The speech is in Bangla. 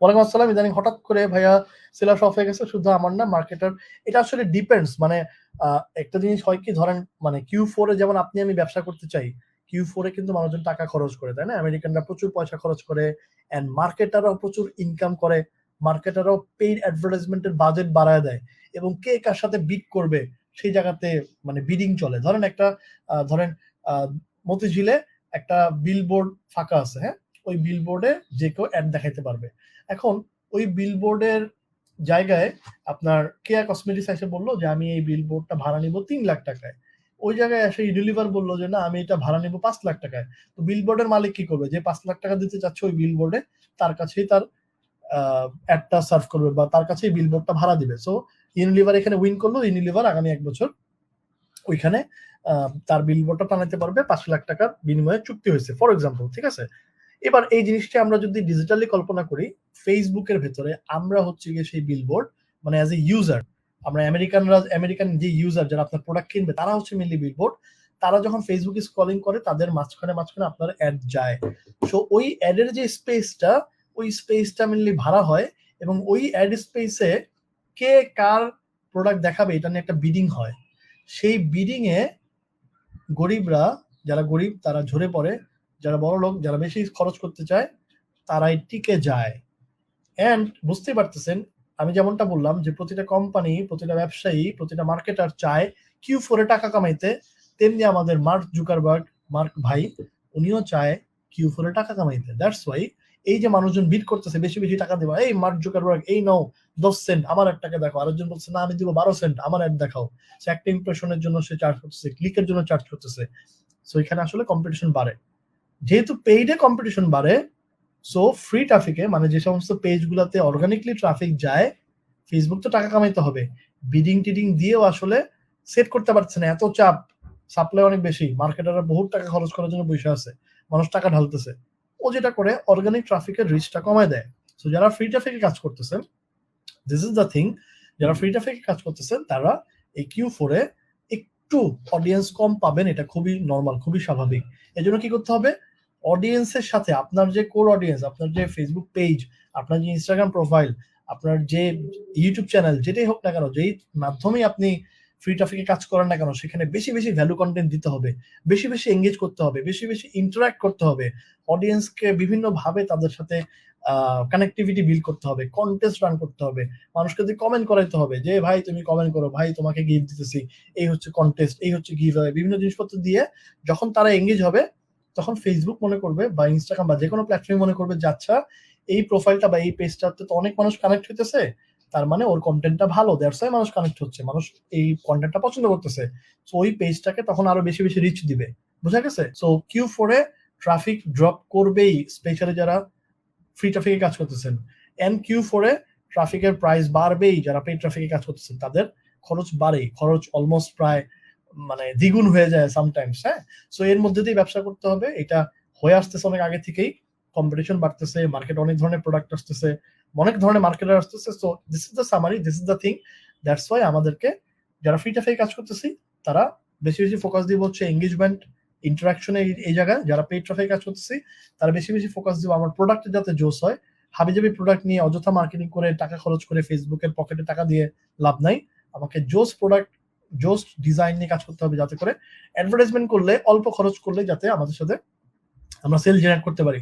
ওয়ালাইকুম আসসালাম। ইদানিং হঠাৎ করে ভাইয়া সেলার্স অফ হয়ে গেছে, শুধু আমার না মার্কেটার। এটা আসলে ডিপেন্ডস, মানে একটা জিনিস হয় কি, ধরেন মানে Q4 এ যেমন আপনি আমি ব্যবসা করতে চাই, Q4 এ কিন্তু মানুষজন টাকা খরচ করে, তাই না? আমেরিকানরা প্রচুর পয়সা খরচ করে, অ্যান্ড মার্কেটাররাও প্রচুর ইনকাম করে। মার্কেটাররাও পেইড অ্যাডভার্টাইজমেন্টের বাজেট বাড়ায় দেয়, এবং কে কার সাথে বিড করবে সেই জায়গাতে মানে বিডিং চলে। ধরেন একটা ধরেন মতিঝিলে একটা বিলবোর্ড ফাঁকা আছে, হ্যাঁ? ওই বিলবোর্ডে যে কেউ অ্যাড দেখাইতে পারবে। এখন ওই বিলবোর্ডের জায়গায় আপনার কেয়া কসমেটিক্স এসে বললো যে আমি এই বিলবোর্ডটা ভাড়া নিব 3 লাখ টাকায়। ওই জায়গায় এসে ইউনিলিভার বললো যে না, আমি এটা ভাড়া নিব 5 লাখ টাকায়। তো বিলবোর্ডের মালিক কি করবে? যে 5 লাখ টাকা দিতে চাচ্ছে ওই বিলবোর্ডে, তার কাছেই তার অ্যাডটা সার্ভ করবে, বা তার কাছেই বিলবোর্ডটা ভাড়া দিবে। সো ইউনিলিভার এখানে উইন করলো। ইউনিলিভার আগামী 1 বছর ওইখানে তার বিলবোর্ডটা টানাইতে পারবে। 5 লাখ টাকার বিনিময়ে চুক্তি হয়েছে, ফর এক্সাম্পল, ঠিক আছে? এবার এই জিনিসটা আমরা যদি ডিজিটালি কল্পনা করি, ফেসবুকের ভেতরে আমরা হচ্ছে গিয়ে সেই বিলবোর্ড, মানে অ্যাজ এ ইউজার। আমরা আমেরিকান যে ইউজার যারা আপনার প্রোডাক্ট কিনবে, তারা হচ্ছে মেনলি বিলবোর্ড। তারা যখন ফেসবুকে স্ক্রলিং করে, তাদের মাঝখানে মাঝখানে আপনার অ্যাড যায়। সো ওই অ্যাডের যে স্পেসটা, ওই স্পেসটা মেনলি ভাড়া হয়, এবং ওই অ্যাড স্পেসে কে কার প্রোডাক্ট দেখাবে এটা নিয়ে একটা বিডিং হয়। সেই বিডিং এ গরিবরা, যারা গরিব তারা ঝরে পড়ে, যারা বড় লোক, যারা বেশি খরচ করতে চায়, তারাই টিকে যায়। অ্যান্ড বুঝতেই পারতেছেন, আমি যেমনটা বললাম যে প্রতিটা কোম্পানি, প্রতিটা ব্যবসায়ী, প্রতিটা মার্কেটার চায় Q4 এ টাকা কামাইতে। তেমনি আমাদের মার্ক জুকারবার্গ, মার্ক ভাই, উনিও চায় Q4 এ টাকা কামাইতে। দ্যাটস ওয়াই এই যে মানুষজন বিড করতেছে বেশি বেশি টাকা দেওয়া, এই মার্ক জুকারবার্গ এই নাও 10 সেন্ট আমার অ্যাডটাকে দেখো, আরেকজন বলছে না আমি দিব 12 সেন্ট আমার অ্যাড দেখাও। সে একটা ইমপ্রেশনের জন্য সে চার্জ করতেছে, ক্লিকের জন্য চার্জ করতেছে। সো এখানে আসলে কম্পিটিশন বাড়ে। যেহেতু পেইডে কম্পিটিশন বাড়ে, সো ফ্রি ট্রাফিকে, মানে যে সমস্ত পেজ গুলাতে অর্গানিকলি ট্রাফিক যায়, ফেসবুক তো টাকা কামাইতে হবে। বিডিং টিডিং দিয়েও আসলে সেট করতে পারছে না, এত চাপ, সাপ্লাই অনেক বেশি, মার্কেটাররা বহুত টাকা খরচ করার জন্য বসে আছে, মানুষ টাকা ঢালতেছে। ও যেটা করে অর্গানিক ট্রাফিকের রিচটা কমায় দেয়। সো যারা ফ্রি ট্রাফিকে কাজ করতেছেন, দিস ইজ দ্য থিং, যারা ফ্রি ট্রাফিকে কাজ করতেছেন তারা এই Q4 এ একটু অডিয়েন্স কম পাবেন, এটা খুবই নর্মাল, খুবই স্বাভাবিক। এজন্য কি করতে হবে? অডিয়েন্সের সাথে আপনার যে কোর অডিয়েন্স, আপনার যে ফেসবুক পেজ, আপনার যে ইনস্টাগ্রাম প্রোফাইল, আপনার যে ইউটিউব চ্যানেল, যেটাই হোক না কেন, যেই মাধ্যমেই আপনি ফ্রি ট্রাফিকে কাজ করেন না কেন, সেখানে বেশি বেশি ভ্যালু কন্টেন্ট দিতে হবে, বেশি বেশি এঙ্গেজ করতে হবে, বেশি বেশি ইন্টারাক্ট করতে হবে, অডিয়েন্সকে বিভিন্ন ভাবে তাদের সাথে কানেক্টিভিটি বিল্ড করতে হবে, কন্টেস্ট রান করতে হবে, মানুষকে দিয়ে কমেন্ট করাইতে হবে যে ভাই তুমি কমেন্ট করো, ভাই তোমাকে গিফট দিতেছি, এই হচ্ছে কন্টেস্ট, এই হচ্ছে গিভ আওয়ে, বিভিন্ন জিনিসপত্র দিয়ে যখন তারা এঙ্গেজ হবে, তখন ফেসবুক মনে করবে বা ইনস্টাগ্রাম বা যে কোনো প্ল্যাটফর্ম মনে করবে যে আচ্ছা, এই প্রোফাইলটা বা এই পেজটাতে তো অনেক মানুষ কানেক্ট হইতেছে, তার মানে ওর কন্টেন্টটা ভালো, দ্যাটস ওয়াই মানুষ কানেক্ট হচ্ছে, মানুষ এই কন্টেন্টটা পছন্দ করতেছে। সো ওই পেজটাকে তখন আরো বেশি বেশি রিচ দিবে। বুঝা গেছে? সো Q4 এ ট্রাফিক ড্রপ করবেই, স্পেশালি যারা ফ্রি ট্রাফিকে কাজ করতেছেন। Q4 এ ট্রাফিকের প্রাইস বাড়বেই, যারা পেইড ট্রাফিকে কাজ করতেছেন তাদের খরচ বাড়েই, খরচ অলমোস্ট প্রায় মানে দ্বিগুণ হয়ে যায় সামটাইমস, হ্যাঁ? সো এর মধ্যে দিয়ে ব্যবসা করতে হবে, এটা হয়ে আসতেছে অনেক আগে থেকেই। কম্পিটিশন বাড়তেছে, মার্কেট অনেক ধরনের প্রোডাক্ট আসতেছে, অনেক ধরনের মার্কেটার আসতেছে। So this is the summary, this is the thing. That's why আমাদেরকে, যারা ফ্রি ট্রাফিকে কাজ করতেছি, তারা বেশি বেশি ফোকাস দিব হচ্ছে এঙ্গেজমেন্ট, ইন্টারাকশনে, এই জায়গায়। যারা পেইড ট্রাফিকে কাজ করতেছি, তারা বেশি বেশি ফোকাস দিব আমার প্রোডাক্টে যাতে জোস হয়। হাবিজাবি প্রোডাক্ট নিয়ে অযথা মার্কেটিং করে টাকা খরচ করে ফেসবুকের পকেটে টাকা দিয়ে লাভ নাই। আমাকে জোস প্রোডাক্ট, জোস ডিজাইন নিয়ে কাজ করতে হবে, যাতে করে অ্যাডভার্টাইজমেন্ট করলে, অল্প খরচ করলে যাতে আমাদের সাথে আমরা সেল জেনারেট করতে পারি।